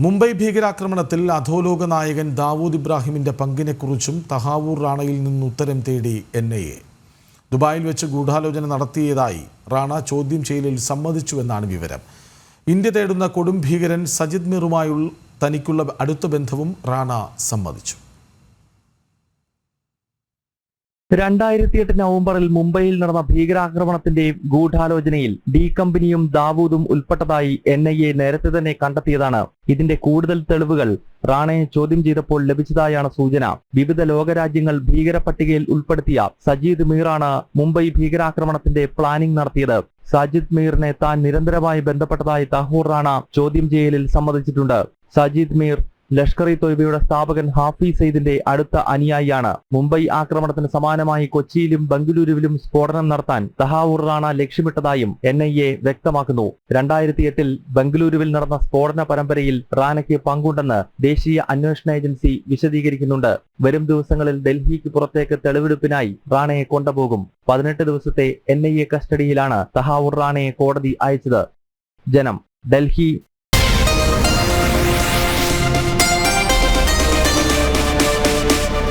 മുംബൈ ഭീകരാക്രമണത്തിൽ അധോലോക നായകൻ ദാവൂദ് ഇബ്രാഹിമിന്റെ പങ്കിനെക്കുറിച്ചും തഹാവൂർ റാണയിൽ നിന്ന് ഉത്തരം തേടി NIA. ദുബായിൽ വെച്ച് ഗൂഢാലോചന നടത്തിയതായി റാണ ചോദ്യം ചെയ്യലിൽ സമ്മതിച്ചുവെന്നാണ് വിവരം. ഇന്ത്യ തേടുന്ന കൊടും ഭീകരൻ സജിദ് മീറുമായുള്ള തനിക്കുള്ള അടുത്ത ബന്ധവും റാണ സമ്മതിച്ചു. 2008 നവംബറിൽ മുംബൈയിൽ നടന്ന ഭീകരാക്രമണത്തിന്റെ ഗൂഢാലോചനയിൽ ഡി കമ്പനിയും ദാവൂദും ഉൾപ്പെട്ടതായി NIA നേരത്തെ തന്നെ കണ്ടെത്തിയതാണ്. ഇതിന്റെ കൂടുതൽ തെളിവുകൾ റാണയെ ചോദ്യം ചെയ്തപ്പോൾ ലഭിച്ചതായാണ് സൂചന. വിവിധ ലോകരാജ്യങ്ങൾ ഭീകര പട്ടികയിൽ ഉൾപ്പെടുത്തിയ സജീദ് മീറാണ് മുംബൈ ഭീകരാക്രമണത്തിന്റെ പ്ലാനിംഗ് നടത്തിയത്. സജിദ് മീറിനെ താൻ നിരന്തരമായി ബന്ധപ്പെട്ടതായി തഹൂർ റാണ ചോദ്യം ചെയ്യലിൽ സമ്മതിച്ചിട്ടുണ്ട്. സജീദ് മീർ ലഷ്കർ-ഇ-തോയ്ബയുടെ സ്ഥാപകൻ ഹാഫിസ് സയ്യിദിന്റെ അടുത്ത അനുയായിയാണ്. മുംബൈ ആക്രമണത്തിന് സമാനമായി കൊച്ചിയിലും ബംഗളൂരുവിലും സ്ഫോടനം നടത്താൻ തഹാവൂർ റാണ ലക്ഷ്യമിട്ടതായും NIA വ്യക്തമാക്കുന്നു. 2008 ബംഗളൂരുവിൽ നടന്ന സ്ഫോടന പരമ്പരയിൽ റാണയ്ക്ക് പങ്കുണ്ടെന്ന് ദേശീയ അന്വേഷണ ഏജൻസി വിശദീകരിക്കുന്നുണ്ട്. വരും ദിവസങ്ങളിൽ ഡൽഹിക്ക് പുറത്തേക്ക് തെളിവെടുപ്പിനായി റാണയെ കൊണ്ടുപോകും. 18 ദിവസത്തെ NIA കസ്റ്റഡിയിലാണ് തഹാവൂർ റാണയെ കോടതി അയച്ചത്. ജനം, ഡൽഹി.